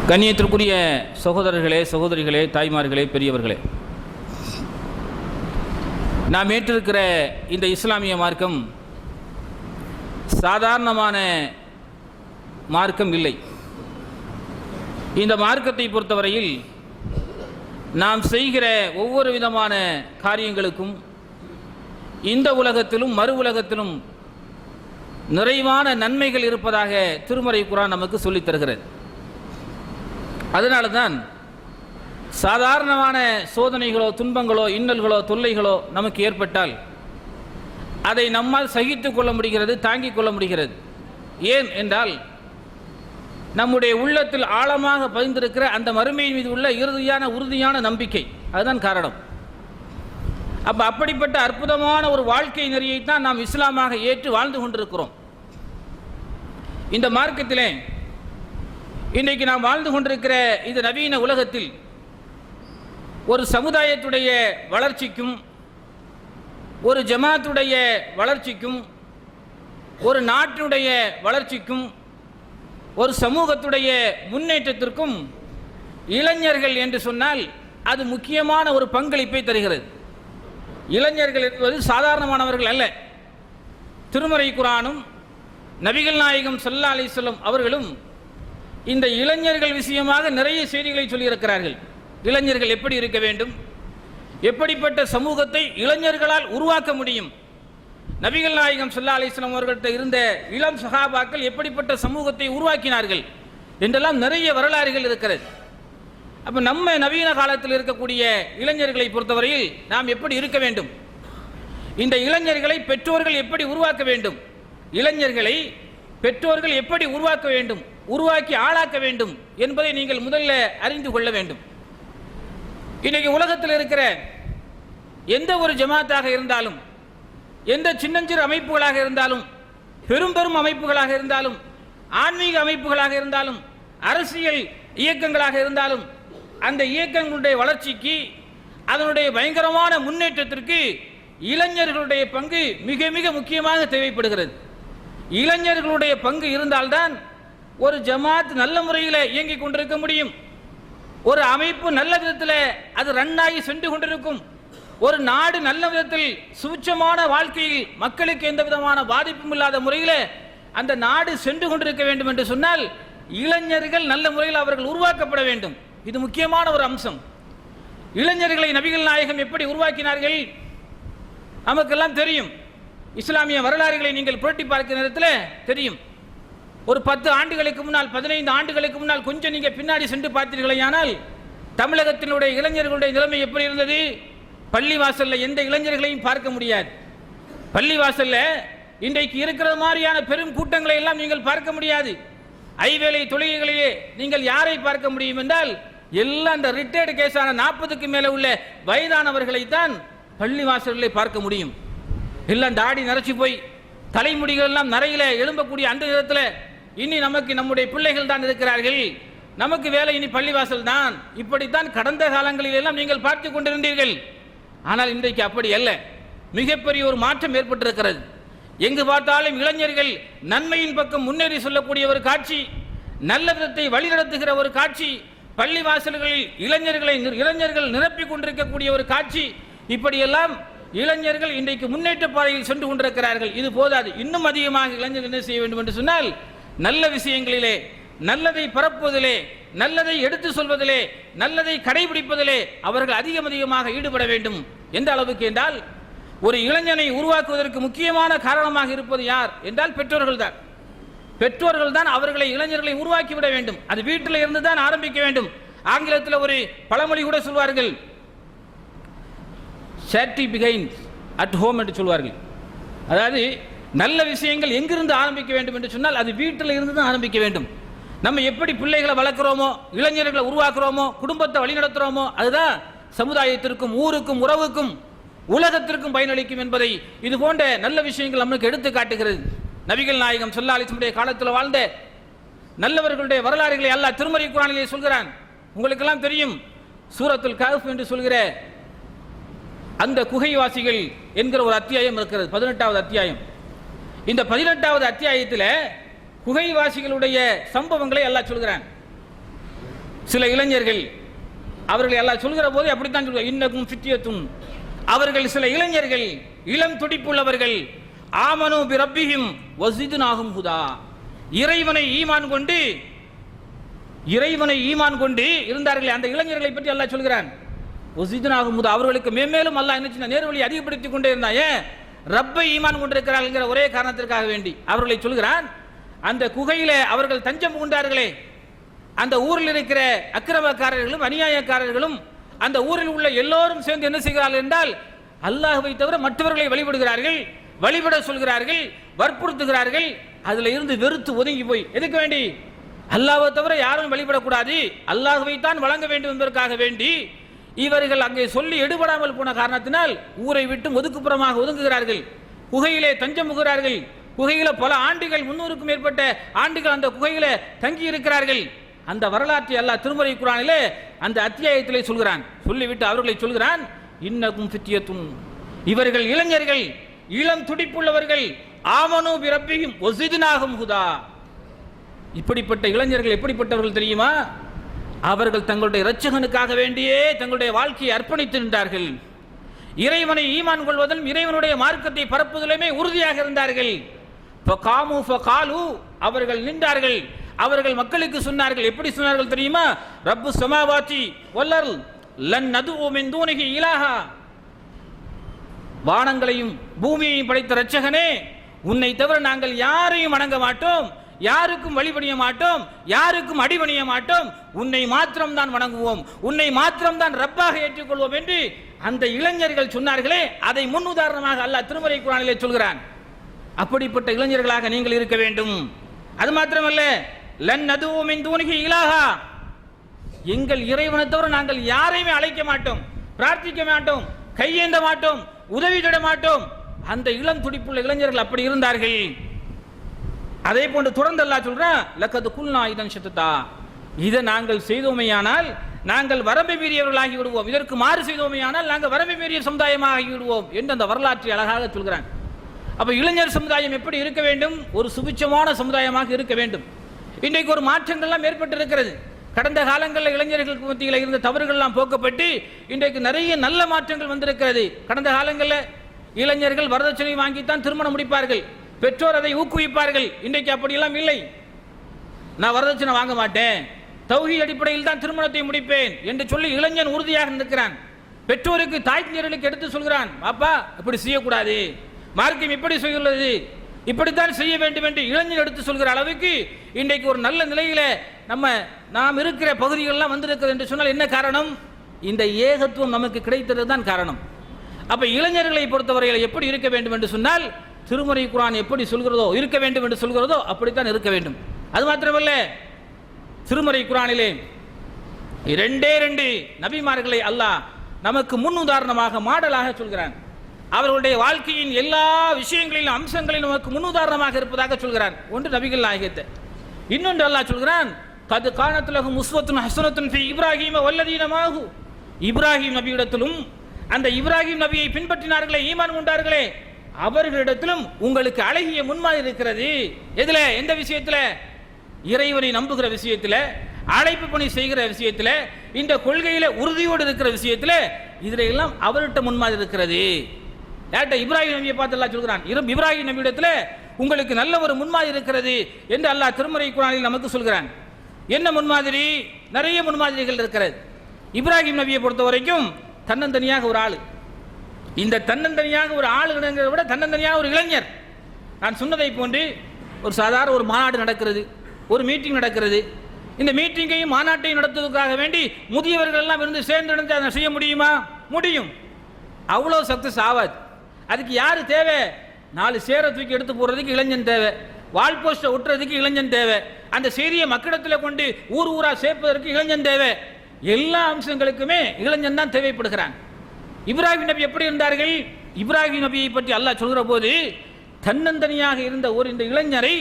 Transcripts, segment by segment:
கண்ணியத்திற்குரிய சகோதரர்களே, சகோதரிகளே, தாய்மார்களே, பெரியவர்களே, நாம் ஏற்றிருக்கிற இந்த இஸ்லாமிய மார்க்கம் சாதாரணமான மார்க்கம் இல்லை. இந்த மார்க்கத்தை பொறுத்தவரையில் நாம் செய்கிற ஒவ்வொரு விதமான காரியங்களுக்கும் இந்த உலகத்திலும் மறு உலகத்திலும் நிறைவான நன்மைகள் இருப்பதாக திருமறை குர்ஆன் நமக்கு சொல்லித் தருகிறது. அதனால தான் சாதாரணமான சோதனைகளோ, துன்பங்களோ, இன்னல்களோ, தொல்லைகளோ நமக்கு ஏற்பட்டால் அதை நம்மால் சகித்து கொள்ள முடிகிறது, தாங்கிக் கொள்ள முடிகிறது. ஏன் என்றால் நம்முடைய உள்ளத்தில் ஆழமாக பதிந்திருக்கிற அந்த மறுமையின் மீது உள்ள உறுதியான நம்பிக்கை, அதுதான் காரணம். அப்படிப்பட்ட அற்புதமான ஒரு வாழ்க்கை நெறியைத்தான் நாம் இஸ்லாமாக ஏற்று வாழ்ந்து கொண்டிருக்கிறோம். இந்த மார்க்கத்திலே இன்றைக்கு நாம் வாழ்ந்து கொண்டிருக்கிற இந்த நவீன உலகத்தில் ஒரு சமுதாயத்துடைய வளர்ச்சிக்கும், ஒரு ஜமாத்துடைய வளர்ச்சிக்கும், ஒரு நாட்டுடைய வளர்ச்சிக்கும், ஒரு சமூகத்துடைய முன்னேற்றத்திற்கும் இளைஞர்கள் என்று சொன்னால் அது முக்கியமான ஒரு பங்களிப்பை தருகிறது. இளைஞர்கள் என்பது சாதாரணமானவர்கள் அல்ல. திருமறை குர்ஆனும் நபிகள் நாயகம் ஸல்லல்லாஹு அலைஹி வஸல்லம் அவர்களும் இந்த இளைஞர்கள் விஷயமாக நிறைய செய்திகளை சொல்லியிருக்கிறார்கள். இளைஞர்கள் எப்படி இருக்க வேண்டும், எப்படிப்பட்ட சமூகத்தை இளைஞர்களால் உருவாக்க முடியும், நபிகள் நாயகம் ஸல்லல்லாஹு அலைஹி வஸல்லம் அவர்கள்ட்ட இருந்த இளம் சஹாபாக்கள் எப்படிப்பட்ட சமூகத்தை உருவாக்கினார்கள் என்றெல்லாம் நிறைய வரலாறுகள் இருக்கிறது. அப்போ நம்ம நவீன காலத்தில் இருக்கக்கூடிய இளைஞர்களை பொறுத்தவரையில் நாம் எப்படி இருக்க வேண்டும், இந்த இளைஞர்களை பெற்றோர்கள் எப்படி உருவாக்க வேண்டும், இளைஞர்களை பெற்றோர்கள் எப்படி உருவாக்க வேண்டும், உருவாக்கி ஆளாக்க வேண்டும் என்பதை நீங்கள் முதல்ல அறிந்து கொள்ள வேண்டும். இன்றைக்கு உலகத்தில் இருக்கிற எந்த ஒரு ஜமாத்தாக இருந்தாலும், எந்த சின்னஞ்சிறு அமைப்புகளாக இருந்தாலும், பெரும் பெரும் அமைப்புகளாக இருந்தாலும், ஆன்மீக அமைப்புகளாக இருந்தாலும், அரசியல் இயக்கங்களாக இருந்தாலும், அந்த இயக்கங்களுடைய வளர்ச்சிக்கு, அதனுடைய பயங்கரமான முன்னேற்றத்திற்கு இளைஞர்களுடைய பங்கு மிக மிக முக்கியமாக தேவைப்படுகிறது. இளைஞர்களுடைய பங்கு இருந்தால்தான் ஒரு ஜமாத் நல்ல முறையில் இயங்கிக் கொண்டிருக்க முடியும், ஒரு அமைப்பு நல்ல விதத்தில் அது ரன்னாகி சென்று கொண்டிருக்கும், ஒரு நாடு நல்ல விதத்தில் சுபிட்சமான வாழ்க்கையில் மக்களுக்கு எந்த விதமான பாதிப்பும் இல்லாத முறையில் அந்த நாடு சென்று கொண்டிருக்க வேண்டும் என்று சொன்னால் இளைஞர்கள் நல்ல முறையில் அவர்கள் உருவாக்கப்பட வேண்டும். இது முக்கியமான ஒரு அம்சம். இளைஞர்களை நபிகள் நாயகம் எப்படி உருவாக்கினார்கள் நமக்கெல்லாம் தெரியும். இஸ்லாமிய வரலாறுகளை நீங்கள் புரட்டி பார்க்கிற நேரத்தில் தெரியும். ஒரு 10 ஆண்டுகளுக்கு முன்னால், 15 ஆண்டுகளுக்கு முன்னால் கொஞ்சம் நீங்கள் பின்னாடி சென்று பார்த்தீர்களேயானால் தமிழகத்தினுடைய இளைஞர்களுடைய நிலைமை எப்படி இருந்தது? பள்ளிவாசலில் எந்த இளைஞர்களையும் பார்க்க முடியாது. பள்ளிவாசலில் இன்றைக்கு இருக்கிற மாதிரியான பெரும் கூட்டங்களை எல்லாம் நீங்கள் பார்க்க முடியாது. ஐவேளை தொழுகைகளையே நீங்கள் யாரை பார்க்க முடியும் என்றால் எல்லாம் அந்த ரிட்டையர்டு கேஸான 40க்கு மேலே உள்ள வயதானவர்களைத்தான் பள்ளிவாசல்களை பார்க்க முடியும். எல்லாம் தாடி நரைச்சி போய் தலைமுடிகள் எல்லாம் நரையில எழும்பக்கூடிய அந்த நேரத்தில் இனி நமக்கு நம்முடைய பிள்ளைகள் தான் இருக்கிறார்கள், நமக்கு வேலை இனி பள்ளிவாசல் தான், இப்படித்தான் கடந்த காலங்களில் எல்லாம் நீங்கள் பார்த்து கொண்டிருந்தீர்கள். ஆனால் இன்றைக்கு அப்படி அல்ல. மிகப்பெரிய ஒரு மாற்றம் ஏற்பட்டிருக்கிறது. எங்கு பார்த்தாலும் இளைஞர்கள் நன்மையின் பக்கம் முன்னேறி சொல்லக்கூடிய ஒரு காட்சி, நல்ல விதத்தை வழிநடத்துகிற ஒரு காட்சி, பள்ளிவாசல்களில் இளைஞர்கள் நிரப்பிக் கொண்டிருக்கக்கூடிய ஒரு காட்சி, இப்படியெல்லாம் இளைஞர்கள் இன்றைக்கு முன்னேற்ற பாதையில் சென்று கொண்டிருக்கிறார்கள். இது போதாது, இன்னும் அதிகமாக இளைஞர்கள் என்ன செய்ய வேண்டும் என்று சொன்னால் நல்ல விஷயங்களிலே, நல்லதை பரப்புவதிலே, நல்லதை எடுத்து சொல்வதிலே, நல்லதை கடைபிடிப்பதிலே அவர்கள் அதிகமாக ஈடுபட வேண்டும். எந்த அளவுக்கு என்றால் ஒரு இளைஞனை உருவாக்குவதற்கு முக்கியமான காரணமாக இருப்பது யார் என்றால் பெற்றோர்கள் தான். பெற்றோர்கள் தான் அவர்களை இளைஞர்களை உருவாக்கிவிட வேண்டும். அது வீட்டில் இருந்து தான் ஆரம்பிக்க வேண்டும். ஆங்கிலத்தில் ஒரு பழமொழி கூட சொல்வார்கள், சேட்டி பிகைன்ஸ் அட் ஹோம் என்று சொல்வார்கள். அதாவது நல்ல விஷயங்கள் எங்கிருந்து ஆரம்பிக்க வேண்டும் என்று சொன்னால் அது வீட்டில் இருந்து தான் ஆரம்பிக்க வேண்டும். நம்ம எப்படி பிள்ளைகளை வளர்க்குறோமோ, இளைஞர்களை உருவாக்குறோமோ, குடும்பத்தை வழிநடத்துகிறோமோ, அதுதான் சமுதாயத்திற்கும், ஊருக்கும், உறவுக்கும், உலகத்திற்கும் பயனளிக்கும் என்பதை இது போன்ற நல்ல விஷயங்கள் நமக்கு எடுத்து காட்டுகிறது. நபிகள் நாயகம் ஸல்லல்லாஹு அலைஹி வஸல்லம் காலத்தில் வாழ்ந்த நல்லவர்களுடைய வரலாறுகளை அல்லாஹ் திருமறை குர்ஆனிலே சொல்கிறான். உங்களுக்கெல்லாம் தெரியும், சூரத்துல் கஹ்ஃப் என்று சொல்கிற அந்த குகைவாசிகள் என்கிற ஒரு அத்தியாயம் இருக்கிறது, 18வது அத்தியாயம். இந்த 18வது அத்தியாயத்தில் குகைவாசிகளுடைய சம்பவங்களை அல்லாஹ் சொல்கிறான். சில இளைஞர்கள் அவர்களை அல்லாஹ் சொல்கிற போது அப்படித்தான் சொல்கிறார், இன்னக்கும் ஃபித்யத்துன், அவர்கள் சில இளைஞர்கள் இளம் துடிப்புள்ளவர்கள், ஆமனு பி ரப்பிஹிம் வஸித்னாஹும் ஹுதா, இறைவனை ஈமான் கொண்டு இருந்தார்களே அந்த இளைஞர்களை பற்றி அல்லாஹ் சொல்கிறான். வஸித்னாஹும் ஹுதா, அவர்களுக்கு மேன்மேலும் அல்லாஹ் என்ன செய்ய நேர்வழி அதிகப்படுத்திக் கொண்டே இருந்தான். ஏன்? ரப்பை ஈமான் கொண்டிருக்கிறார்கள் ஒரே காரணத்திற்காக வேண்டி அவர்களை சொல்கிறான். அந்த குகையிலே அவர்கள் தஞ்சம் புகுந்தார்களே, அந்த ஊரில் இருக்கிற அக்கிரமக்காரர்களும் அநியாயக்காரர்களும் அந்த ஊரில் உள்ள எல்லோரும் சேர்ந்து என்ன செய்கிறார்கள் என்றால் அல்லாஹ்வை தவிர மற்றவர்களை வழிபடுகிறார்கள், வழிபட சொல்கிறார்கள், வற்புறுத்துகிறார்கள். அதில் இருந்து வெறுத்து ஒதுங்கி போய் எதுக்கு வேண்டி? அல்லாஹ்வை தவிர யாரும் வழிபடக்கூடாது, அல்லாஹ்வை தான் வழங்க வேண்டும் என்பதற்காக வேண்டி இவர்கள் அங்கே சொல்லி எடுபடாமல் போன காரணத்தினால் ஊரை விட்டு ஒதுக்குப்புறமாக ஒதுங்குகிறார்கள், குகையிலே தஞ்சம் புகிறார்கள். குகையில பல ஆண்டுகள், 300க்கும் மேற்பட்ட ஆண்டுகள் அந்த குகையில தங்கி இருக்கிறார்கள். அந்த வரலாற்றை அல்லாஹ் திருமறை குர்ஆனிலே அந்த அத்தியாயத்திலே சொல்கிறான். சொல்லிவிட்டு அவர்களை சொல்கிறான், இன்னக்கும் ஃபித்யத்துன், இவர்கள் இளைஞர்கள், இளம் துடிப்புள்ளவர்கள், ஆமனு பி ரப்பிஹிம் வஸித்னாஹும் ஹுதா. இப்படிப்பட்ட இளைஞர்கள் எப்படிப்பட்டவர்கள் தெரியுமா? அவர்கள் தங்களுடைய இரட்சகனுக்காக வேண்டியே தங்களுடைய வாழ்க்கையை அர்ப்பணித்து நின்றார்கள். இறைவனை ஈமான் கொள்வதிலும் இறைவனுடைய மார்க்கத்தை பரப்புவதிலுமே உறுதியாக இருந்தார்கள். ஃபகாமு ஃபகாலு, அவர்கள் நின்றார்கள், அவர்கள் மக்களுக்கு சொன்னார்கள். எப்படி சொன்னார்கள் தெரியுமா? ரப்பு ஸமாவாதி வல் அர்ல் லன் நதுஉ மின் தூனிஹி இலாஹா, வானங்களையும் பூமியையும் படைத்த இரட்சகனே, உன்னை தவிர நாங்கள் யாரையும் வணங்க மாட்டோம், யாருக்கும் வழிபணிய மாட்டோம், யாருக்கும் அடிபணிய மாட்டோம், உன்னை மாத்திரம் தான் வணங்குவோம், உன்னை மாத்திரம் தான் ரப்பாக ஏற்றுக்கொள்வோம் என்று அந்த இளைஞர்கள் சொன்னார்களே, அதை முன் உதாரணமாக அல்லாஹ் திருமறை குர்ஆனிலே சொல்கிறான். அப்படிப்பட்ட இளைஞர்களாக நீங்கள் இருக்க வேண்டும். அது மாத்திரமல்ல, லன் நதுஉ மின் தூனிஹி இலாஹா, எங்கள் இறைவனை தவிர நாங்கள் யாரையுமே அழைக்க மாட்டோம், பிரார்த்திக்க மாட்டோம், கையேந்த மாட்டோம், உதவி தேட மாட்டோம். அந்த இளம் துடிப்புள்ள இளைஞர்கள் அப்படி இருந்தார்கள். அதே போன்று தொடர்ந்து அல்லாஹ் சொல்றான், லக்கத் குல்னா இதன் ஷத்தா, இதை நாங்கள் செய்தோமையானால் நாங்கள் வரம்பை மீறியவர்களாகி விடுவோம், இதற்கு மாறு செய்தோமையானால் நாங்கள் வரம்பை மீறிய சமுதாயமாக ஆகி விடுவோம் என்று அந்த வரலாற்றை அழகாக சொல்கிறான். அப்ப இளைஞர் சமுதாயம் எப்படி இருக்க வேண்டும்? ஒரு சுபிட்சமான சமுதாயமாக இருக்க வேண்டும். இன்றைக்கு ஒரு மாற்றங்கள்லாம் ஏற்பட்டிருக்கிறது. கடந்த காலங்களில் இளைஞர்களுக்கு மத்தியில் இருந்த தவறுகள்லாம் போக்கப்பட்டு இன்றைக்கு நிறைய நல்ல மாற்றங்கள் வந்திருக்கிறது. கடந்த காலங்களில் இளைஞர்கள் வரதட்சணை வாங்கித்தான் திருமணம் முடிப்பார்கள், பெற்றோர் அதை ஊக்குவிப்பார்கள். இன்றைக்கு அப்படியெல்லாம் இல்லை. நான் வரதட்சணை வாங்க மாட்டேன், தௌஹீத் அடிப்படையில் தான் திருமணத்தை முடிப்பேன் என்று சொல்லி இளைஞன் உறுதியாக நிற்கிறான். பெற்றோருக்கு தாய்ஞர்களுக்கு எடுத்து சொல்கிறான், பாப்பா இப்படி செய்யக்கூடாது, மார்க்கம் இப்படி சொல்கிறது, இப்படித்தான் செய்ய வேண்டும் என்று இளைஞர் எடுத்து சொல்கிற அளவுக்கு இன்றைக்கு ஒரு நல்ல நிலையில நாம் இருக்கிற பகுதிகளெல்லாம் வந்திருக்கிறது என்று சொன்னால் என்ன காரணம்? இந்த ஏகத்துவம் நமக்கு கிடைத்தது தான் காரணம். அப்ப இளைஞர்களை பொறுத்தவரையில் எப்படி இருக்க வேண்டும் என்று சொன்னால், திருமறை குர்ஆன் எப்படி சொல்கிறதோ, இருக்க வேண்டும் என்று சொல்கிறதோ அப்படித்தான் இருக்க வேண்டும். அது மாத்திரமல்ல, திருமறை குர்ஆனிலே 2 நபிமார்களை அல்லாஹ் நமக்கு முன் உதாரணமாக மாடலாக சொல்கிறான். அவர்களுடைய வாழ்க்கையின் எல்லா விஷயங்களிலும் அம்சங்களிலும் நமக்கு முன் உதாரணமாக இருப்பதாக சொல்கிறான். ஒன்று நபிகள் நாயகத்தை, இன்னொன்று அல்லாஹ் சொல்கிறான், கது கானத் லஹும் உஸ்வத்துன் ஹஸனத்துன் ஃபீ இப்ராஹீம வல்லதீன மாஹு, இப்ராஹிம் நபியிடத்திலும் அந்த இப்ராஹிம் நபியை பின்பற்றினார்களே, ஈமான் கொண்டார்களே, அவர்களிடத்திலும் உங்களுக்கு அழகிய முன்மாதிரி இருக்கிறது. எதுல? எந்த விஷயத்துல? இறைவனை நம்புகிற விஷயத்துல, அழைப்பு பணி செய்கிற விஷயத்துல, இந்த கொள்கையில உறுதியோடு இருக்கிற விஷயத்துல, இதுல எல்லாம் அவர்கிட்ட முன்மாதிரி இருக்கிறது. இப்ராஹிம் நபியை பார்த்து அல்லாஹ் சொல்கிறான், இப்ராஹிம் நபியிடத்துல உங்களுக்கு நல்ல ஒரு முன்மாதிரி இருக்கிறது என்று அல்லாஹ் திருமறை குர்ஆனில் நமக்கு சொல்கிறான். என்ன முன்மாதிரி? நிறைய முன்மாதிரிகள் இருக்கிறது. இப்ராஹிம் நபியை பொறுத்த வரைக்கும் தன்னந்தனியாக ஒரு ஆளு. இந்த தன்னந்தனியாக ஒரு ஆளுங்கிறத விட தன்னந்தனியாக ஒரு இளைஞர். நான் சொன்னதை போன்று ஒரு சாதாரண ஒரு மாநாடு நடக்கிறது, ஒரு மீட்டிங் நடக்கிறது. இந்த மீட்டிங்கையும் மாநாட்டையும் நடத்துவதற்காக வேண்டி முதியவர்கள் எல்லாம் இருந்து சேர்ந்து நடந்து அதை செய்ய முடியுமா? முடியும். அவ்வளோ சக்சஸ் ஆகாது. அதுக்கு யாரு தேவை? 4 சேரை தூக்கி எடுத்து போடுறதுக்கு இளைஞன் தேவை, வால் போஸ்டை ஒட்டுறதுக்கு இளைஞன் தேவை, அந்த செய்தியை மக்களிடத்தில் கொண்டு ஊர் ஊரா சேர்ப்பதற்கு இளைஞன் தேவை. எல்லா அம்சங்களுக்குமே இளைஞன் தான் தேவைப்படுகிறான். இப்ராஹிம் நபி எப்படி இருந்தார்கள்? இப்ராஹிம் நபியை பற்றி அல்லாஹ் சொல்கிற போது தன்னந்தனியாக இருந்த இந்த இளைஞரை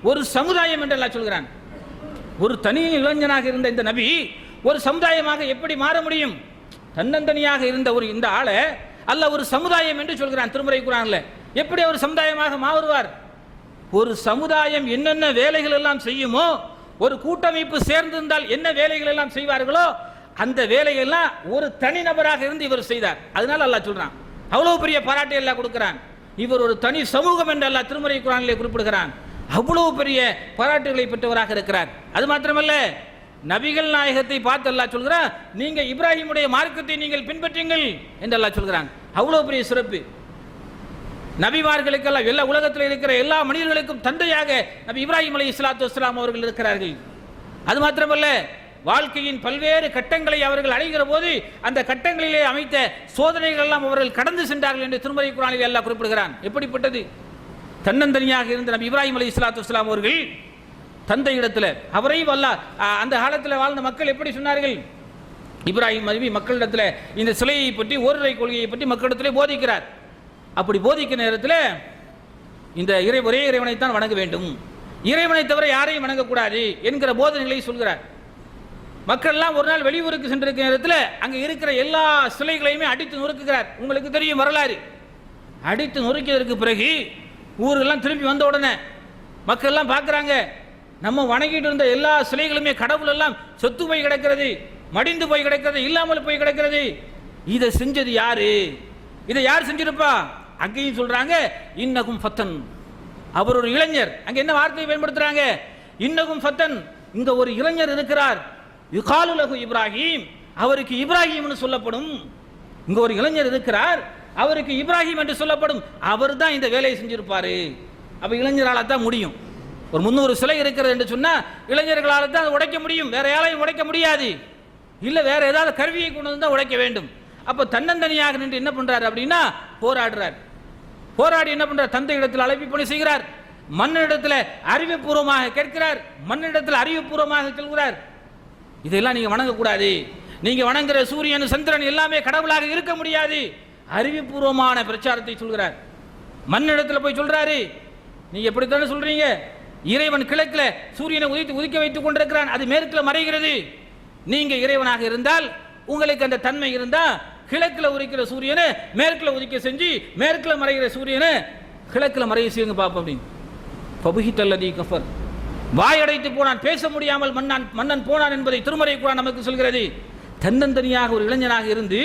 ஒரு சமுதாயம் என்று அல்லாஹ் சொல்கிறான். ஒரு தனி இளைஞனாக இருந்த இந்த நபி ஒரு சமுதாயமாக எப்படி மாற முடியும்? தன்னந்தனியாக இருந்த இந்த ஆளை அல்லாஹ் ஒரு சமுதாயம் என்று சொல்கிறான் திருமறை குர்ஆன்ல. எப்படி ஒரு சமுதாயமாக மாறுவார்? ஒரு சமுதாயம் என்னென்ன வேலைகள் எல்லாம் செய்யுமோ, ஒரு கூட்டமைப்பு சேர்ந்திருந்தால் என்ன வேலைகள் எல்லாம் செய்வார்களோ அந்த வேலையெல்லாம் ஒரு தனிநபராக இருந்து இவர் செய்தார். அதனால அல்லாஹ் சொல்றான், அவ்வளவு பெரிய பாராட்டை எல்லாம் கொடுக்கிறான். இவர் ஒரு தனி சமூகம் என்று அல்லாஹ் திருமறை குர்ஆனிலே குறிப்பிடுகிறான். அவ்வளவு பெரிய பாராட்டுகளை பெற்றவராக இருக்கிறார். அது மாத்திரமல்ல, நபிகள் நாயகத்தை பார்த்து அல்லாஹ் சொல்கிறான், நீங்க இப்ராஹிமுடைய மார்க்கத்தை நீங்கள் பின்பற்றுங்கள் என்று அல்லாஹ் சொல்கிறான். அவ்வளவு பெரிய சிறப்பு. நபிமார்களுக்கெல்லாம் எல்லா உலகத்தில் இருக்கிற எல்லா மனிதர்களுக்கும் தந்தையாக நபி இப்ராஹிம் அலைஹிஸ்ஸலாத்து வஸ்ஸலாம் அவர்கள் இருக்கிறார்கள். அது மாத்திரமல்ல, வாழ்க்கையின் பல்வேறு கட்டங்களை அவர்கள் அடைகிற போது அந்த கட்டங்களிலே அமைத்த சோதனைகள் எல்லாம் அவர்கள் கடந்து சென்றார்கள் என்று திருமறை குர்ஆனில் அல்லாஹ் குறிப்பிடுகிறான். எப்படிப்பட்டது? தன்னந்தனியாக இருந்த நபி இப்ராஹிம் அலைஹிஸ்ஸலாத்து வஸ்ஸலாம் அவர்கள் தந்தை இடத்துல அவரையும் அல்லாஹ் அந்த காலத்தில் வாழ்ந்த மக்கள் எப்படி சொன்னார்கள்? இப்ராஹிம் நபி மக்களிடத்தில் இந்த சிலையை பற்றி ஓரிரை கொள்கையை பற்றி மக்களிடத்திலே போதிக்கிறார். அப்படி போதிக்கிற நேரத்தில் இந்த ஒரே இறைவனைத்தான் வணங்க வேண்டும், இறைவனை தவிர யாரையும் வணங்கக்கூடாது என்கிற போதனைகளை சொல்கிறார். மக்கள் எல்லாம் ஒரு நாள் வெளியூருக்கு சென்றிருக்கிற நேரத்தில் அங்கே இருக்கிற எல்லா சிலைகளையுமே அடித்து நொறுக்குகிறார். உங்களுக்கு தெரியும் வரலாறு. அடித்து நொறுக்கியதற்கு பிறகு ஊரெல்லாம் திரும்பி வந்த உடனே மக்கள் எல்லாம் பார்க்குறாங்க, நம்ம வணங்கிட்டு இருந்த எல்லா சிலைகளுமே கடவுள் எல்லாம் சொத்து போய் கிடக்கிறது, மடிந்து போய் கிடக்கிறது, இல்லாமல் போய் கிடக்கிறது. இதை செஞ்சது யாரு? இதை யார் செஞ்சிருப்பா? அங்கேயும் சொல்றாங்க, இன்னகும் ஃபத்தன், அவர் ஒரு இளைஞர். அங்க என்ன வார்த்தையை பயன்படுத்துறாங்க? இன்னகும் ஃபத்தன், இங்க ஒரு இளைஞர் இருக்கிறார், யுகாலு லஹு இப்ராஹிம், அவருக்கு இப்ராஹிம் என்று சொல்லப்படும். இங்க ஒரு இளைஞர் இருக்கிறார், அவருக்கு இப்ராஹிம் என்று சொல்லப்படும், அவர் தான் இந்த வேலையை செஞ்சிருப்பாரு. அப்ப இளைஞரால தான் முடியும். ஒரு 300 சிலை இருக்கிறது என்று சொன்னா இளைஞர்களால் தான் அதை உடைக்க முடியும், வேற யாரையும் உடைக்க முடியாது. இல்ல வேற ஏதாவது கருவியை கொண்டு வந்து தான் உடைக்க வேண்டும். அப்ப தன்னந்தனியாக நின்று என்ன பண்றாரு அப்படின்னா போராடுறார். போராடி என்ன பண்றார்? தந்தை இடத்தில் அழைப்பு பணி செய்கிறார். மன்னனிடத்தில் அறிவுபூர்வமாக கேட்கிறார், மன்னனிடத்தில் அறிவுபூர்வமாக சொல்கிறார், இதெல்லாம் நீங்க வணங்கக்கூடாது, நீங்க வணங்குற சூரியன் சந்திரன் எல்லாமே கடவுளாக இருக்க முடியாது. அறிவுபூர்வமான பிரச்சாரத்தை சொல்கிறார். மன்னனிடத்தில் போய் சொல்றாரு, நீங்க எப்படித்தானே சொல்றீங்க, இறைவன் கிழக்கில் சூரியனை உதிக்க வைத்துக் கொண்டிருக்கிறான், அது மேற்கில் மறைகிறது. நீங்க இறைவனாக இருந்தால் உங்களுக்கு அந்த தன்மை இருந்தா கிழக்கில் உதிக்கிற சூரியனை மேற்கில் உதிக்க செஞ்சு மேற்கில் மறைகிற சூரியனை கிழக்கில் மறைய செய்யுங்க பாப்போம் அப்படின்னு. பபுஹித்தல்லதி கஃபர், வாயடைத்து போனான், பேச முடியாமல் மன்னன் போனான் என்பதை திருமறை குர்ஆன் நமக்கு சொல்கிறது. தன்னந்தனியாக ஒரு இளைஞனாக இருந்து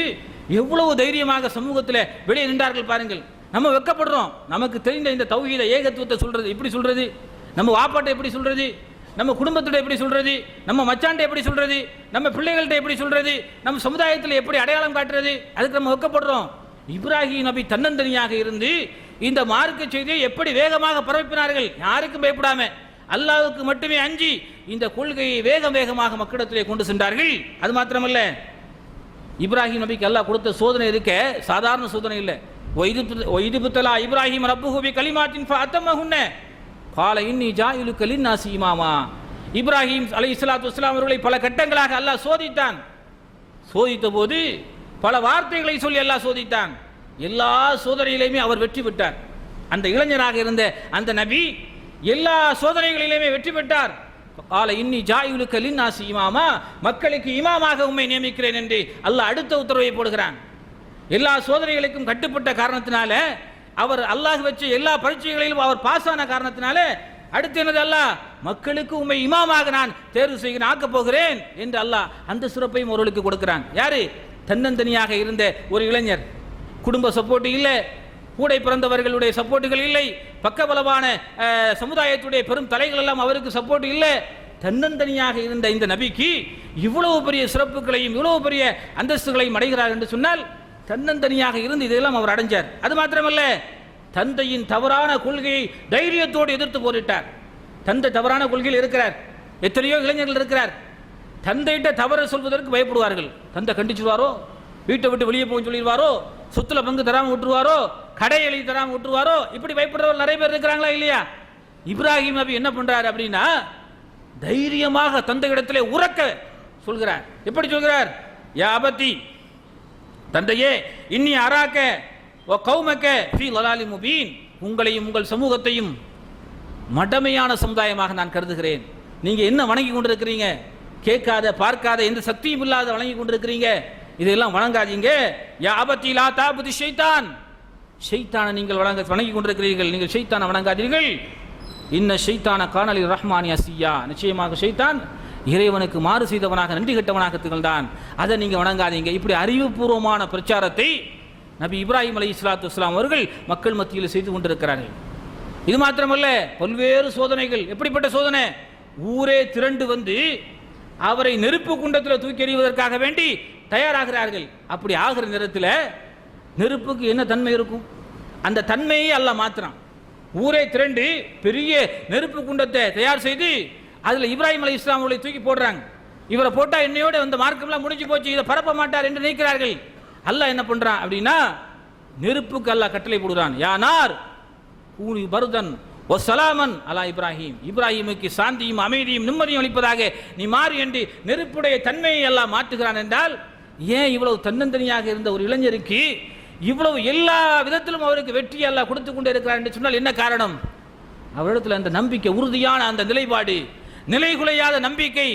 எவ்வளவு தைரியமாக சமூகத்தில் வெளியே நின்றார்கள் பாருங்கள். நம்ம வெக்கப்படுறோம், நமக்கு தெரிந்த இந்த தௌஹீத ஏகத்துவத்தை சொல்றது எப்படி சொல்றது, நம்ம வாப்பாட்டை எப்படி சொல்றது, நம்ம குடும்பத்திட்ட எப்படி சொல்றது, நம்ம மச்சான்ட்ட எப்படி சொல்றது, நம்ம பிள்ளைகள்கிட்ட எப்படி சொல்றது, நம்ம சமுதாயத்தில் எப்படி அடையாளம் காட்டுறது, அதுக்கு நம்ம வெக்கப்படுறோம். இப்ராஹிம் நபி தன்னந்தனியாக இருந்து இந்த மார்க்க செய்தியை எப்படி வேகமாக பரப்பினார்கள், யாருக்கும் பயப்படாம அல்லாஹ்வுக்கு மட்டுமே அஞ்சி இந்த கொள்கையை வேகமாக மக்களிடத்திலே கொண்டு சென்றார்கள். அது மாத்திரமல்ல, இப்ராஹிம் நபிக்கு அல்லாஹ் கொடுத்த சோதனை இருக்க சாதாரண சோதனை இல்லை. ஒய்துபுத்தலா இப்ராஹிம் ரப்புஹு பி கலிமாத்தின் ஃபஅத்தமஹுன்ன கால இன்னி ஜாயிலுக லின்னாஸி இமாமா. இப்ராஹிம் அலைஹிஸ்ஸலாத்து வஸ்ஸலாம் அவர்களை பல கட்டங்களாக அல்லாஹ் சோதித்தான். சோதித்த போது பல வார்த்தைகளை சொல்லி அல்லாஹ் சோதித்தான். எல்லா சோதனையிலையுமே அவர் வெற்றி பெற்றார். அந்த இளைஞராக இருந்த அந்த நபி எல்லா சோதனைகளிலுமே வெற்றி பெற்றார். கால இன்னி ஜாயிலுக லின்னாஸி இமாமா, மக்களுக்கு இமாமாக உம்மை நியமிக்கிறேன் என்று அல்லாஹ் அடுத்த உத்தரவை போடுகிறான். எல்லா சோதனைகளுக்கும் கட்டுப்பட்ட காரணத்தினால, அவர் அல்லாஹ் வச்ச எல்லா பரீட்சைகளிலும் அவர் பாஸ் ஆன காரணத்தினால அடுத்து என்னது, அல்லாஹ் மக்களுக்கு உம்மை இமாமாக நான் தேர்வு செய்ய ஆக்கப் போகிறேன் என்று அல்லாஹ் அந்த சிறப்பையும் அவர்களுக்கு கொடுக்கிறான். யாரு? தன்னந்தனியாக இருந்த ஒரு இளைஞர். குடும்ப சப்போர்ட் இல்லை, கூடை பிறந்தவர்களுடைய சப்போர்ட்டுகள் இல்லை, பக்கபலமான சமுதாயத்துடைய பெரும் தலைகள் எல்லாம் அவருக்கு சப்போர்ட் இல்லை. தன்னந்தனியாக இருந்த இந்த நபிக்கு இவ்வளவு பெரிய சிறப்புகளையும் இவ்வளவு பெரிய அந்தஸ்துகளையும் அடைகிறார் என்று சொன்னால் தன்னந்தனியாக இருந்து இதெல்லாம் அவர் அடைஞ்சார். அது மாத்திரமல்ல, தந்தையின் தவறான கொள்கையை தைரியத்தோடு எதிர்த்து போரிட்டார். தந்தை தவறான கொள்கையில் இருக்கிறார், எத்தனையோ இளைஞர்கள் இருக்கிறார், தந்தையிட்ட தவறு சொல்வதற்கு பயப்படுவார்கள். தந்தை கண்டிச்சுவாரோ, வீட்டை விட்டு வெளியே போக சொல்லிடுவாரோ, சொத்துல பங்கு தராம விட்டுருவாரோ, கடை எழுதி தராம விட்டுருவாரோ, இப்படி பயப்படுறவர் நிறைய பேர் இருக்கிறாங்களா இல்லையா? இப்ராஹிம் நபி என்ன பண்றாரு அப்படின்னா, தைரியமாக தந்தை இடத்திலே உறக்க சொல்கிறார். எப்படி சொல்கிறார்? யா அபதி, தந்தையே, இன்னி அராக்க வ கௌமக ஃபீ லலாலி முபீன், உங்களையும் உங்கள் சமூகத்தையும் மடமையான சமுதாயமாக நான் கருதுகிறேன். நீங்க என்ன வணங்கி கொண்டிருக்கிறீங்க? கேட்காத பார்க்காத எந்த சக்தியும் இல்லாத வணங்கி கொண்டிருக்கிறீங்க, இதெல்லாம் வணங்காதீங்க. யா அபதி லா தாபுதி ஷைத்தான், ஷைத்தானை நீங்கள் வணங்கி கொண்டிருக்கிறீர்கள், நீங்கள் ஷைத்தானை வணங்காதீர்கள். இன்ன ஷைத்தான கானலி ரஹ்மானி அசியா, நிச்சயமாக ஷைத்தான் இறைவனுக்கு மாறு செய்தவனாக நன்றி கெட்டவனாக திகழ்ந்தான், அதை நீங்கள் வணங்காதீங்க. இப்படி அறிவுபூர்வமான பிரச்சாரத்தை நபி இப்ராஹிம் அலைஹிஸ்ஸலாத்து வஸ்ஸலாம் அவர்கள் மக்கள் மத்தியில் செய்து கொண்டிருக்கிறார்கள். இது மாத்திரமல்ல, பல்வேறு சோதனைகள். எப்படிப்பட்ட சோதனை? ஊரே திரண்டு வந்து அவரை நெருப்பு குண்டத்தில் தூக்கி எறிவதற்காக வேண்டி தயாராகிறார்கள். அப்படி ஆகிற நேரத்தில் நெருப்புக்கு என்ன தன்மை இருக்கும்? அந்த தன்மையை அல்லாஹ் மாத்திரான். ஊரே திரண்டு பெரிய நெருப்பு குண்டத்தை தயார் செய்து அதில் இப்ராஹிம் அலைஹிஸ்ஸலாம் அவர்களை தூக்கி போடுறாங்க. இவரை போட்டால் என்னையோட இந்த மார்க்கம்லாம் முடிஞ்சு போச்சு, இதை பரப்ப மாட்டார் என்று நினைக்கிறார்கள். அல்லாஹ் என்ன பண்ணுறான் அப்படின்னா, நெருப்புக்கு அல்லாஹ் கட்டளை போடுறான். யானார் கூனி பருதன் ஒ சலாமன் அலா இப்ராஹிம், இப்ராஹிமுக்கு சாந்தியும் அமைதியும் நிம்மதியும் அளிப்பதாக நீ மாறு என்று நெருப்புடைய தன்மையை எல்லாம் மாற்றுகிறான். என்றால் ஏன் இவ்வளவு தன்னந்தனியாக இருந்த ஒரு இளைஞருக்கு இவ்வளவு எல்லா விதத்திலும் அவருக்கு வெற்றி எல்லாம் கொடுத்து கொண்டே இருக்கிறார் என்று சொன்னால் என்ன காரணம்? அவரிடத்தில் அந்த நம்பிக்கை, உறுதியான அந்த நிலைப்பாடு, நிலைகுலையாத நம்பிக்கை,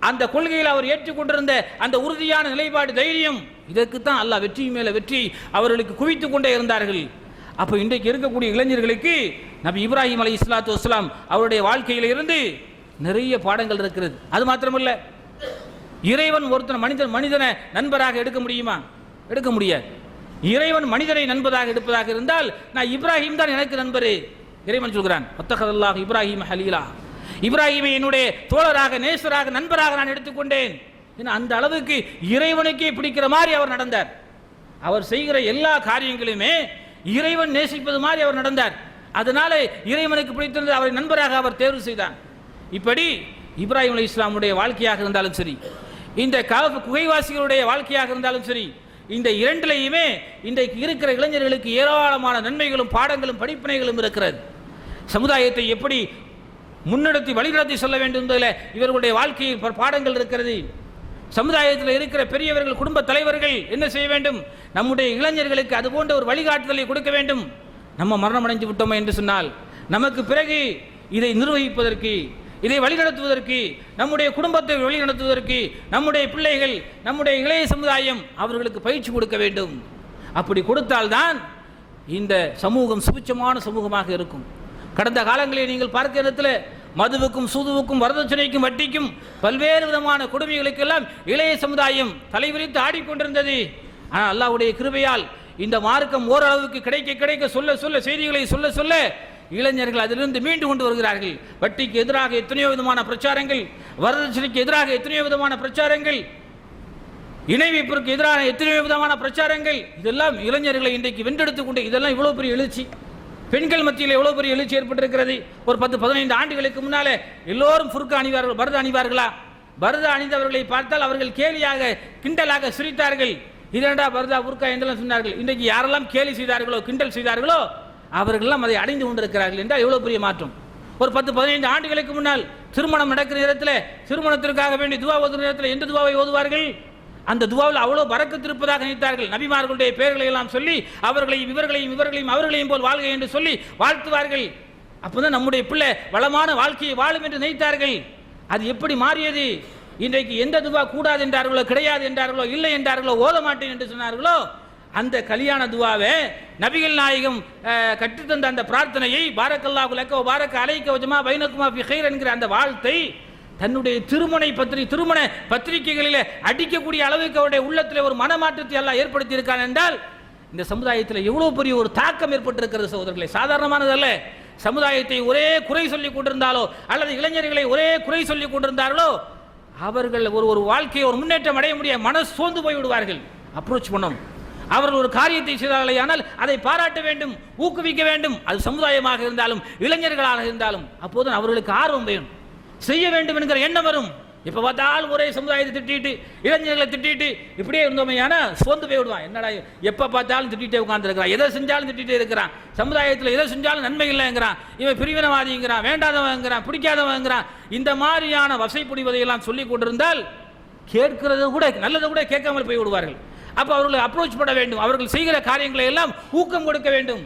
அந்த கொள்கையில் அவர் ஏற்றுக்கொண்டிருந்த அந்த உறுதியான நிலைப்பாடு, தைரியம், இதற்குத்தான் அல்லாஹ் வெற்றி மேலே வெற்றி அவர்களுக்கு குவித்து கொண்டே இருந்தார்கள். அப்போ இன்றைக்கு இருக்கக்கூடிய இளைஞர்களுக்கு நபி இப்ராஹிம் அலைஹிஸ்ஸலாத்து வஸ்ஸலாம் அவருடைய வாழ்க்கையில் இருந்து நிறைய பாடங்கள் இருக்கிறது. அது மாத்திரமல்ல, இறைவன் ஒருத்தன் மனிதனை நண்பராக எடுக்க முடியுமா? எடுக்க முடியாது. இறைவன் மனிதனை நண்பராக எடுப்பதாக இருந்தால் நான் இப்ராஹிம் தான் எனக்கு நண்பரே. இறைவன் சொல்கிறான், வத்தகல்லாஹ் இப்ராஹிம் ஹலீலா, இப்ராஹிமை என்னுடைய தோழராக, நேசராக, நண்பராக நான் எடுத்துக்கொண்டேன். அந்த அளவுக்கு இறைவனுக்கே பிடிக்கிற மாதிரி அவர் நடந்தார். அவர் செய்கிற எல்லா காரியங்களுமே இறைவன் நேசிப்பது மாதிரி அவர் நடந்தார். அதனால இறைவனுக்கு பிடித்திருந்த அவரை நண்பராக அவர் தேர்வு செய்தார். இப்படி இப்ராஹிம் அலைஹிஸ்ஸலாமுடைய வாழ்க்கையாக இருந்தாலும் சரி, இந்த குகைவாசிகளுடைய வாழ்க்கையாக இருந்தாலும் சரி, இந்த இரண்டிலேயுமே இன்றைக்கு இருக்கிற இளைஞர்களுக்கு ஏராளமான நன்மைகளும் பாடங்களும் படிப்பினைகளும் இருக்கிறது. சமுதாயத்தை எப்படி முன்னெடுத்து வழிநடத்தி சொல்ல வேண்டும் என்பதில் இவர்களுடைய வாழ்க்கையில் பாடங்கள் இருக்கிறது. சமுதாயத்தில் இருக்கிற பெரியவர்கள், குடும்ப தலைவர்கள் என்ன செய்ய வேண்டும்? நம்முடைய இளைஞர்களுக்கு அதுபோன்ற ஒரு வழிகாட்டுதலை கொடுக்க வேண்டும். நம்ம மரணம் அடைந்து விட்டோம் என்று சொன்னால் நமக்கு பிறகு இதை நிர்வகிப்பதற்கு, இதை வழிநடத்துவதற்கு, நம்முடைய குடும்பத்தை வழிநடத்துவதற்கு நம்முடைய பிள்ளைகள், நம்முடைய இளைய சமுதாயம் அவர்களுக்கு பயிற்சி கொடுக்க வேண்டும். அப்படி கொடுத்தால்தான் இந்த சமூகம் சுபிட்சமான சமூகமாக இருக்கும். கடந்த காலங்களில் நீங்கள் பார்க்கிற இடத்துல மதுவுக்கும் சூதுவுக்கும் வரதட்சணைக்கும் வட்டிக்கும் பல்வேறு விதமான கொடுமைகளுக்கெல்லாம் இளைய சமுதாயம் தலைவிரித்து ஆடிக்கொண்டிருந்தது. ஆனால் அல்லாஹ்வுடைய கிருபையால் இந்த மார்க்கம் ஓரளவுக்கு கிடைக்க சொல்ல சொல்ல செய்திகளை சொல்ல சொல்ல இளைஞர்கள் அதிலிருந்து மீண்டு கொண்டு வருகிறார்கள். வட்டிக்கு எதிராக எத்தனையோ விதமான பிரச்சாரங்கள், வரதட்சணைக்கு எதிராக எத்தனையோ விதமான பிரச்சாரங்கள், இணை வைப்பிற்கு எதிரான எத்தனையோ விதமான பிரச்சாரங்கள், இதெல்லாம் இளைஞர்களை இன்றைக்கு வென்றெடுத்துக் கொண்டு, இதெல்லாம் இவ்வளவு பெரிய எழுச்சி. பெண்கள் மத்தியில் எவ்வளவு பெரிய எழுச்சி ஏற்பட்டிருக்கிறது. ஒரு 10-15 ஆண்டுகளுக்கு முன்னாலே எல்லோரும் ஃபுர்கா அணிவார்கள், பரத அணிவார்களா? பரத அணிந்தவர்களை பார்த்தால் அவர்கள் கேலியாக, கிண்டலாக சிரித்தார்கள். இதனடா பரதா ஃபுர்கா என்றெல்லாம் சொன்னார்கள். இன்றைக்கு யாரெல்லாம் கேலி செய்தார்களோ, கிண்டல் செய்தார்களோ, அவர்களெல்லாம் அதை அடைந்து கொண்டிருக்கிறார்கள் என்றால் எவ்வளவு பெரிய மாற்றம். ஒரு 10-15 ஆண்டுகளுக்கு முன்னால் திருமணம் நடக்கிற நேரத்தில், திருமணத்திற்காக வேண்டி துவா ஓதுகிற நேரத்தில் எந்த துவாவை ஓதுவார்கள்? அந்த துவாவில் அவ்வளோ பரக்கத்து இருப்பதாக நினைத்தார்கள். நபிமார்களுடைய பெயர்களை எல்லாம் சொல்லி அவர்களையும் இவர்களையும் அவர்களையும் போல் வாழ்க என்று சொல்லி வாழ்த்துவார்கள். அப்போதான் நம்முடைய பிள்ளை வளமான வாழ்க்கையை வாழும் என்று நினைத்தார்கள். அது எப்படி மாறியது? இன்றைக்கு எந்த துவா கூடாது என்றார்களோ, கிடையாது என்றார்களோ, இல்லை என்றார்களோ, ஓத மாட்டேன் என்று சொன்னார்களோ, அந்த கல்யாண துவாவை நபிகள் நாயகம் கற்றுத்தந்த அந்த பிரார்த்தனையை பாரக்கல்லாஹு லக்க வ பாரக்க அலைக்க வஜமா பைனக்குமா ஃபி கைர் என்கிற அந்த வாழ்த்தை தன்னுடைய திருமண பத்திரிகைகளில் அடிக்கக்கூடிய அளவுக்கு அவருடைய உள்ளத்தில் ஒரு மனமாற்றத்தை எல்லாம் ஏற்படுத்தி இருக்கான் என்றால் இந்த சமுதாயத்தில் எவ்வளவு பெரிய ஒரு தாக்கம் ஏற்பட்டிருக்கிறது சகோதரர்களே. சாதாரணமானதல்ல. சமுதாயத்தை ஒரே குறை சொல்லிக் கொண்டிருந்தாலோ அல்லது இளைஞர்களை ஒரே குறை சொல்லிக் கொண்டிருந்தார்களோ அவர்கள் ஒரு வாழ்க்கையை ஒரு முன்னேற்றம் அடைய முடியாது, மன சோர்ந்து போய் விடுவார்கள். அப்ரோச் பண்ணும். அவர்கள் ஒரு காரியத்தை செய்தார்களே ஆனால் அதை பாராட்ட வேண்டும், ஊக்குவிக்க வேண்டும். அது சமுதாயமாக இருந்தாலும் இளைஞர்களாக இருந்தாலும் அப்போது அவர்களுக்கு ஆர்வம் வேணும், செய்ய வேண்டும் என்கிற எண்ணம் வரும். இப்போ பார்த்தாலும் ஒரே சமுதாயத்தை திட்டிட்டு, இளைஞர்களை திட்டிட்டு இப்படியே இருந்தோமையான சோர்ந்து போய் விடுவான். என்னடா எப்போ பார்த்தாலும் திட்டிகிட்டே உட்காந்துருக்கிறான், எதை செஞ்சாலும் திட்டிகிட்டே இருக்கிறான், சமுதாயத்தில் எதை செஞ்சாலும் நன்மை இல்லைங்கிறான், இவன் பிரிவினவாதிங்கிறான், வேண்டாதவங்கிறான், பிடிக்காதவங்கிறான். இந்த மாதிரியான வசைப்புடிவதையெல்லாம் சொல்லிக் கொண்டிருந்தால் கேட்கிறது கூட, நல்லதை கூட கேட்காமல் போய் விடுவார்கள். அப்போ அவர்களை அப்ரோச் பண்ண வேண்டும், அவர்கள் செய்கிற காரியங்களை எல்லாம் ஊக்கம் கொடுக்க வேண்டும்.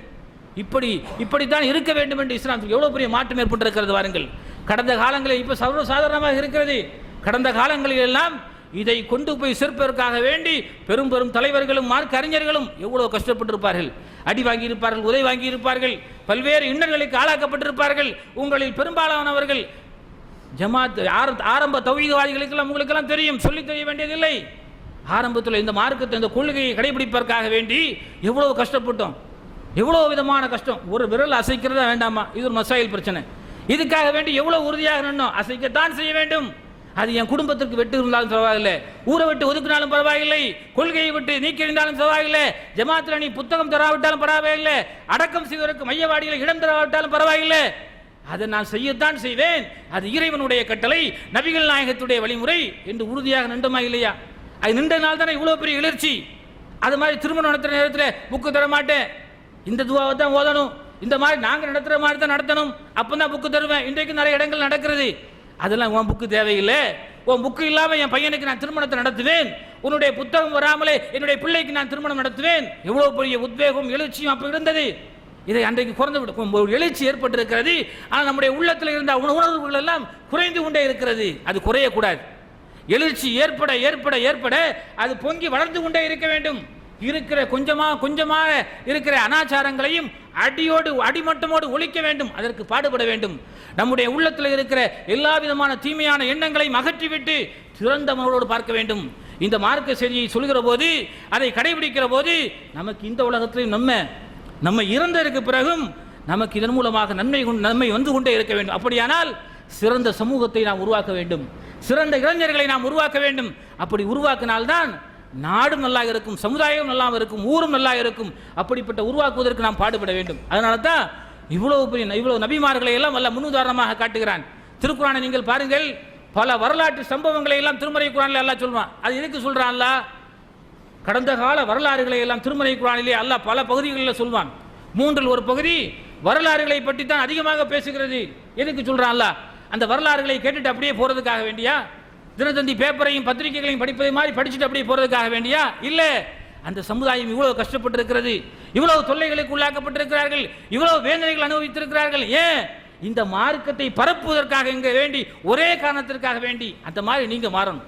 இப்படித்தான் இருக்க வேண்டும் என்று இஸ்லாம் எவ்வளோ பெரிய மாற்றம் ஏற்பட்டிருக்கிறது பாருங்கள். கடந்த காலங்களில் இப்போ சர்வசாதாரணமாக இருக்கிறது. கடந்த காலங்களில் எல்லாம் இதை கொண்டு போய் சேர்ப்பதற்காக வேண்டி பெரும் பெரும் தலைவர்களும் மார்க்க அறிஞர்களும் எவ்வளவு கஷ்டப்பட்டிருப்பார்கள். அடி வாங்கியிருப்பார்கள், உதை வாங்கியிருப்பார்கள், பல்வேறு இன்னல்களுக்கு ஆளாக்கப்பட்டிருப்பார்கள். உங்களில் பெரும்பாலானவர்கள் ஜமாத் ஆரம்ப தௌஹீத்வாதிகளுக்கெல்லாம் உங்களுக்கெல்லாம் தெரியும், சொல்லி தெரிய வேண்டியதில்லை. ஆரம்பத்தில் இந்த மார்க்கத்தை இந்த கொள்கையை கடைபிடிப்பதற்காக வேண்டி எவ்வளவு கஷ்டப்பட்டோம், எவ்வளவு விதமான கஷ்டம். ஒரு விரல் அசைக்கிறதா வேண்டாமா, இது ஒரு மசாயில் பிரச்சனை. இதுக்காக வேண்டி எவ்வளவு உறுதியாக நின்னோம். அசைக்கத்தான் செய்ய வேண்டும். அது என் குடும்பத்திற்கு வெட்டு இருந்தாலும் பரவாயில்லை, ஊரை விட்டு ஒதுக்கினாலும் பரவாயில்லை, கொள்கையை விட்டு நீக்கி இருந்தாலும் பரவாயில்லை, ஜமாத்தில் நீ புத்தகம் தராவிட்டாலும் பரவாயில்லை, அடக்கம் செய்வதற்கு மையவாடியில் இடம் தராவிட்டாலும் பரவாயில்லை, அதை நான் செய்யத்தான் செய்வேன். அது இறைவனுடைய கட்டளை, நபிகள் நாயகத்துடைய வழிமுறை என்று உறுதியாக நின்றமா இல்லையா? அது நின்றனால தானே இவ்வளவு பெரிய எழுச்சி. அது மாதிரி திருமணம் நடத்துகிற நேரத்தில் புக்கு தர மாட்டேன், இந்த துவாவை தான் ஓதணும், இந்த மாதிரி நாங்கள் நடத்துகிற மாதிரி தான் நடத்தணும், அப்போ தான் புக்கு தருவேன். இன்றைக்கு நிறைய இடங்கள் நடக்கிறது. அதெல்லாம் உன் புக்கு தேவையில்லை, உன் புக்கு இல்லாமல் என் பையனுக்கு நான் திருமணத்தை நடத்துவேன், உன்னுடைய புத்தகம் வராமலே என்னுடைய பிள்ளைக்கு நான் திருமணம் நடத்துவேன். எவ்வளோ பெரிய உத்வேகம் எழுச்சியும் அப்போ இருந்தது. இதை அன்றைக்கு குறைந்து விடும், ஒரு எழுச்சி ஏற்பட்டிருக்கிறது. ஆனால் நம்முடைய உள்ளத்தில் இருந்த உணர்வுகள் எல்லாம் குறைந்து கொண்டே இருக்கிறது. அது குறையக்கூடாது. எழுச்சி ஏற்பட ஏற்பட ஏற்பட அது பொங்கி வளர்ந்து கொண்டே இருக்க வேண்டும். இருக்கிற கொஞ்சமாக இருக்கிற அனாச்சாரங்களையும் அடியோடு அடிமட்டமோடு ஒழிக்க வேண்டும். அதற்கு பாடுபட வேண்டும். நம்முடைய உள்ளத்தில் இருக்கிற எல்லா விதமான தீமையான எண்ணங்களையும் அகற்றிவிட்டு திறந்த மனதோடு பார்க்க வேண்டும். இந்த மார்க்க செய்தியை சொல்கிற போது, அதை கடைபிடிக்கிற போது, நமக்கு இந்த உலகத்திலும் நம்ம இறந்ததற்கு பிறகும் நமக்கு இதன் மூலமாக நன்மை வந்து கொண்டே இருக்க வேண்டும். அப்படியானால் சிறந்த சமூகத்தை நாம் உருவாக்க வேண்டும், சிறந்த இளைஞர்களை நாம் உருவாக்க வேண்டும். அப்படி உருவாக்கினால்தான் நாடும் நல்லா இருக்கும், சமுதாயம் நல்லா இருக்கும், ஊரும் நல்லா இருக்கும். அப்படிப்பட்ட உருவாக்குவதற்கு நாம் பாடுபட வேண்டும். அதனால தான் இவ்வளவு நபிமார்களை எல்லாம் அல்ல முன்னுதாரணமாக காட்டுகிறான். திருக்குறானை நீங்கள் பாருங்கள், பல வரலாற்று சம்பவங்களை எல்லாம் திருமறை குரானில் அல்லாஹ் சொல்வான். அது எதுக்கு சொல்றான்? அல்லாஹ் கடந்த கால வரலாறுகளை எல்லாம் திருமறை குரானிலே அல்லாஹ் பல பகுதிகளில் சொல்வான். மூன்றில் ஒரு பகுதி வரலாறுகளை பற்றி தான் அதிகமாக பேசுகிறது. எதுக்கு சொல்றான்? அல்லாஹ் அந்த வரலாறுகளை கேட்டுட்டு அப்படியே போறதுக்காக வேண்டியா? தினத்தந்தி பேப்பரையும் பத்திரிகைகளையும் படிப்பதை மாதிரி படிச்சுட்டு அப்படியே போறதுக்காக வேண்டியா? இல்ல, அந்த சமுதாயம் இவ்வளவு கஷ்டப்பட்டிருக்கிறது, இவ்வளவு தொல்லைகளுக்கு உள்ளாக்கப்பட்டிருக்கிறார்கள், இவ்வளவு வேதனைகள் அனுபவித்திருக்கிறார்கள். ஏன்? இந்த மார்க்கத்தை பரப்புவதற்காக இங்க வேண்டி, ஒரே காரணத்திற்காக வேண்டி. அந்த மாதிரி நீங்க மாறணும்.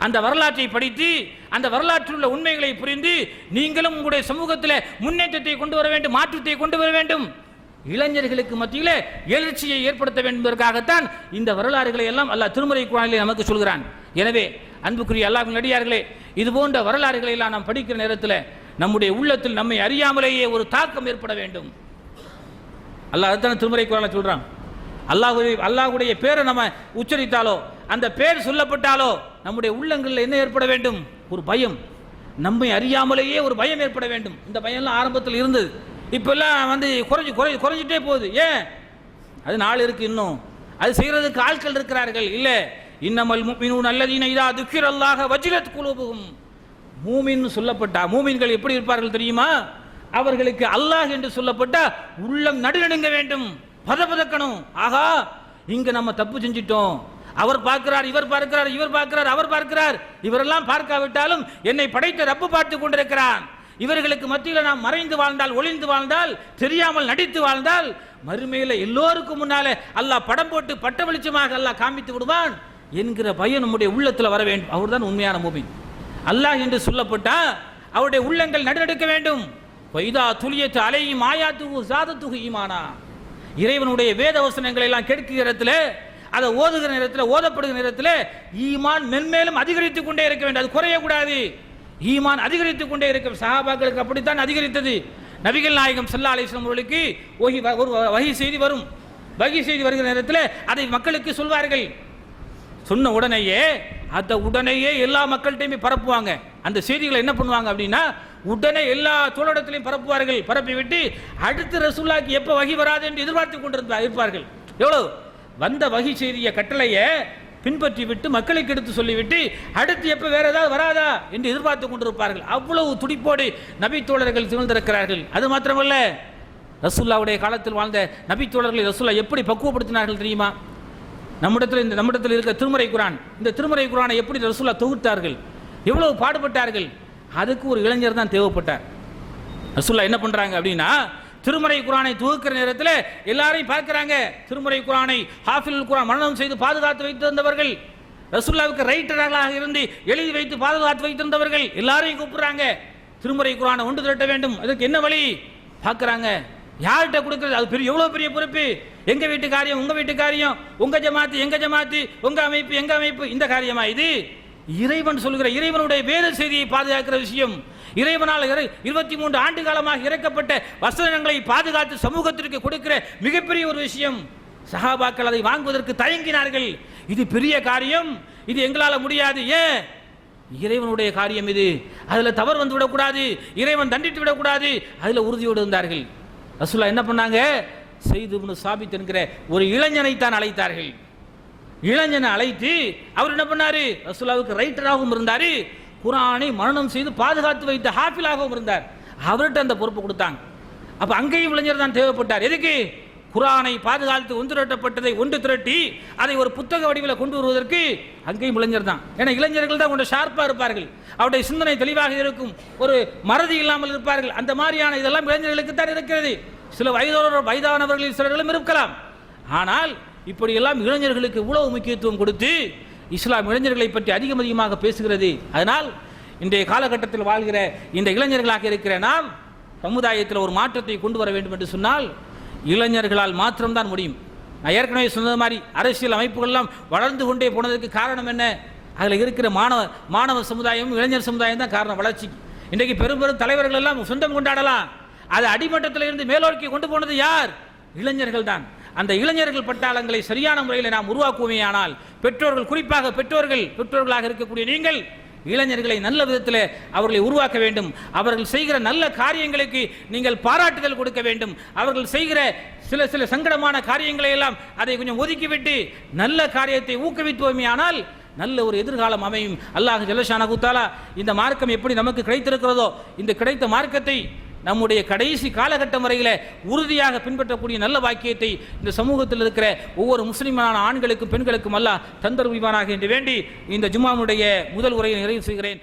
அந்த வரலாற்றை படித்து அந்த வரலாற்றில் உள்ள உண்மைகளை புரிந்து நீங்களும் உங்களுடைய சமூகத்தில் முன்னேற்றத்தை கொண்டு வர வேண்டும், மாற்றத்தை கொண்டு வர வேண்டும். இளைஞர்களுக்கு மத்தியில் எழுச்சியை ஏற்படுத்த வேண்டும் என்பதற்காகத்தான் இந்த வரலாறுகளை எல்லாம் அல்லாஹ் திருமறை குர்ஆனிலே நமக்கு சொல்கிறான். எனவே அன்புக்குரிய அல்லாஹ்வின் அடியார்களே, இது போன்ற வரலாறுகளை எல்லாம் நாம் படிக்கிற நேரத்தில் நம்முடைய உள்ளத்தில் நம்மை அறியாமலேயே ஒரு தாக்கம் ஏற்பட வேண்டும். அல்லாஹ் அதுதான் திருமறை குர்ஆனில் சொல்றான். அல்லாஹ்வுடைய பேரை நம்ம உச்சரித்தாலோ, அந்த பேர் சொல்லப்பட்டாலோ நம்முடைய உள்ளங்களில் என்ன ஏற்பட வேண்டும்? ஒரு பயம், நம்மை அறியாமலேயே ஒரு பயம் ஏற்பட வேண்டும். இந்த பயம்லாம் ஆரம்பத்தில் இருந்தது, இப்பெல்லாம் குறைஞ்சிட்டே போகுது. ஏன்? அது நாள் இருக்கு, இன்னும் அது செய்யறதுக்கு ஆட்கள் இருக்கிறார்கள். இல்ல, இன்னமல் முஃமினூன அல்லதீன இதா துக்கிரல்லாஹ வஜிலத் குலூபுஹும். மூமின் சொல்லப்பட்டா மூமின்கள் எப்படி இருப்பார்கள் தெரியுமா? அவர்களுக்கு அல்லாஹ் என்று சொல்லப்பட்டா உள்ளம் நடுநடுங்க வேண்டும், பதபதக்கணும். ஆகா, இங்க நம்ம தப்பு செஞ்சிட்டோம், அவர் பார்க்கிறார், இவர் பார்க்கிறார், இவர் பார்க்கிறார், அவர் பார்க்கிறார், இவரெல்லாம் பார்க்காவிட்டாலும் என்னை படைத்த ரப்பு பார்த்து கொண்டிருக்கிறான். இவர்களுக்கு மத்தியில் நாம் மறைந்து வாழ்ந்தால், ஒளிந்து வாழ்ந்தால், தெரியாமல் நடித்து வாழ்ந்தால், மறுமையில எல்லோருக்கும் முன்னாலே அல்லாஹ் படம் போட்டு பட்ட வெளிச்சமாக அல்லாஹ் காமித்து விடுவான் என்கிற பயம் நம்முடைய உள்ளத்தில் வர வேண்டும். அவர்தான் உண்மையான மூமின். அல்லாஹ் என்று சொல்லப்பட்டா அவருடைய உள்ளங்கள் நடுநடுக்க வேண்டும். வைதா துலியத்து அலையும் ஆயாத்துஹு ஸாதத்துஹு ஈமானா. இறைவனுடைய வேத வசனங்களை எல்லாம் கேட்கிற நேரத்தில், அதை ஓதுகிற நேரத்தில், ஓதப்படுகிற நேரத்தில் ஈமான் மென்மேலும் அதிகரித்துக் கொண்டே இருக்க வேண்டும். அது குறையக்கூடாது. ஈமான் அதிகரித்துக் கொண்டே இருக்க. சஹாபாக்களுக்கு அப்படித்தான் அதிகரித்தது. நபிகள் நாயகம் ஸல்லல்லாஹு அலைஹி வஸல்லம் அவர்களுக்கு ஒரு வஹி செய்தி வரும். வஹி செய்தி வருகிற நேரத்தில் அதை மக்களுக்கு சொல்வார்கள். சொன்ன உடனேயே எல்லா மக்கள்கிட்டையுமே பரப்புவாங்க. அந்த செய்திகளை என்ன பண்ணுவாங்க அப்படின்னா, உடனே எல்லா தோழத்திலையும் பரப்புவார்கள். பரப்பி விட்டு அடுத்து ரசூலுல்லாஹ்க்கு எப்போ வஹி வராது என்று எதிர்பார்த்து கொண்டிருப்பார்கள். எவ்வளவு வந்த வஹி செய்திய கட்டளையை பின்பற்றி விட்டு மக்களுக்கு எடுத்து சொல்லிவிட்டு அடுத்து எப்போ வேற ஏதாவது வராதா என்று எதிர்பார்த்து கொண்டிருப்பார்கள். அவ்வளவு துடிப்போடு நபி தோழர்கள் திகழ்ந்திருக்கிறார்கள். அது மாத்திரமல்ல, ரசூலுல்லாஹ்வுடைய காலத்தில் வாழ்ந்த நபி தோழர்களை ரசூலுல்லாஹ் எப்படி பக்குவப்படுத்தினார்கள் தெரியுமா? நம்மிடத்தில் இருக்க திருமறை குர்ஆன், இந்த திருமறை குர்ஆனை எப்படி ரசூலுல்லாஹ் தொகுத்தார்கள், எவ்வளவு பாடுபட்டார்கள். அதுக்கு ஒரு இளைஞர் தான் தேவைப்பட்டார். ரசூலுல்லாஹ் என்ன பண்றாங்க அப்படின்னா, திருமறை குர்ஆனை தொகுக்கிற நேரத்தில் எல்லாரையும் பார்க்கிறாங்க. திருமறை குர்ஆனை ஹாஃபில் குர்ஆன் மனனம் செய்து பாதுகாத்து வைத்திருந்தவர்கள் ரசூலுல்லாஹ்வுக்கு ரைட்டர்களாக இருந்து எழுதி வைத்து பாதுகாத்து வைத்திருந்தவர்கள் எல்லாரையும் கூப்பிடுறாங்க. திருமுறை குர்ஆனை ஒன்று திரட்ட வேண்டும். அதுக்கு என்ன வழி பார்க்குறாங்க. யார்கிட்ட கொடுக்குறது? அது பெரிய எவ்வளோ பெரிய பொறுப்பு. எங்க வீட்டு காரியம் உங்க வீட்டு காரியம், உங்க ஜமாத்து எங்க ஜமாத்து, உங்க அமைப்பு எங்க அமைப்பு, இந்த காரியமா இது? இறைவன் சொல்கிற இறைவனுடைய வேத செய்தியை பாதுகாக்கிற விஷயம். இறைவனால் 23 ஆண்டு காலமாக இறக்கப்பட்ட வசனங்களை பாதுகாத்து சமூகத்திற்கு கொடுக்கிற மிகப்பெரிய ஒரு விஷயம். சஹாபாக்கள் அதை வாங்குவதற்கு தயங்கினார்கள். இது பெரிய காரியம், இது எங்களால் முடியாது. ஏன்? இறைவனுடைய காரியம் இது, அதில் தவறு வந்து விடக்கூடாது, இறைவன் தண்டித்து விடக்கூடாது, அதில் உறுதியோடு இருந்தார்கள். ரசூலுல்லாஹ் என்ன பண்ணாங்க? ஸைத் இப்னு சாபித் என்கிற ஒரு இளைஞனை தான் அழைத்தார்கள். இளைஞனை அழைத்து அவர் என்ன பண்ணாரு? ரசூலுல்லாஹ்வுக்கு ரைட்டராகவும் இருந்தார், குர்ஆனை மனனம் செய்து பாதுகாத்து வைத்த ஹாஃபிலாகவும் இருந்தார். அவர்கிட்ட அந்த பொறுப்பு கொடுத்தாங்க. அப்போ அங்கேயும் இளைஞர் தான் தேவைப்பட்டார். எதுக்கு? குர்ஆனை பாதுகாத்து ஒன்று திரட்டப்பட்டதை ஒன்று திரட்டி அதை ஒரு புத்தக வடிவில் கொண்டு வருவதற்கு அங்கேயும் இளைஞர் தான். ஏன்னா இளைஞர்கள் தான் கொஞ்சம் ஷார்ப்பாக இருப்பார்கள், அவருடைய சிந்தனை தெளிவாக இருக்கும், ஒரு மறதி இல்லாமல் இருப்பார்கள். அந்த மாதிரியான இதெல்லாம் இளைஞர்களுக்கு தான் இருக்கிறது. சில வயதானவர்களில் சிலர்களும் இருக்கலாம். ஆனால் இப்படியெல்லாம் இளைஞர்களுக்கு இவ்வளவு முக்கியத்துவம் கொடுத்து இஸ்லாம் இளைஞர்களை பற்றி அதிகமாக பேசுகிறது. அதனால் இன்றைய காலகட்டத்தில் வாழ்கிற இந்த இளைஞர்களாக இருக்கிற நாம் சமுதாயத்தில் ஒரு மாற்றத்தை கொண்டு வர வேண்டும் என்று சொன்னால் இளைஞர்களால் மாத்திரம்தான் முடியும். நான் ஏற்கனவே சொன்னது மாதிரி அரசியல் அமைப்புகள்லாம் வளர்ந்து கொண்டே போனதற்கு காரணம் என்ன? அதில் இருக்கிற மாணவ சமுதாயம், இளைஞர் சமுதாயம் தான் காரணம் வளர்ச்சிக்கு. இன்றைக்கு பெரும் பெரும் தலைவர்கள் எல்லாம் சொந்தம் கொண்டாடலாம். அது அடிமட்டத்தில் இருந்து மேலோக்கி கொண்டு போனது யார்? இளைஞர்கள் தான். அந்த இளைஞர்கள் பட்டாளங்களை சரியான முறையில் நாம் உருவாக்குவோமே ஆனால் பெற்றோர்கள், குறிப்பாக பெற்றோர்களாக இருக்கக்கூடிய நீங்கள் இளைஞர்களை நல்ல விதத்தில் அவர்களை உருவாக்க வேண்டும். அவர்கள் செய்கிற நல்ல காரியங்களுக்கு நீங்கள் பாராட்டுதல் கொடுக்க வேண்டும். அவர்கள் செய்கிற சில சங்கடமான காரியங்களை எல்லாம் அதை கொஞ்சம் ஒதுக்கிவிட்டு நல்ல காரியத்தை ஊக்குவித்துவோமே ஆனால் நல்ல ஒரு எதிர்காலம் அமையும். அல்லாஹ் ஜல்லஷானஹு தஆலா இந்த மார்க்கம் எப்படி நமக்கு கிடைத்திருக்கிறதோ இந்த கிடைத்த மார்க்கத்தை நம்முடைய கடைசி காலகட்டம் வரையில் உறுதியாக பின்பற்றக்கூடிய நல்ல வாக்கியத்தை இந்த சமூகத்தில் இருக்கிற ஒவ்வொரு முஸ்லிமான ஆண்களுக்கும் பெண்களுக்கும் அல்லாஹ் தந்தருள்வானாக என்று வேண்டி இந்த ஜும்மாவுடைய முதல் உரையை நிறைவு செய்கிறேன்.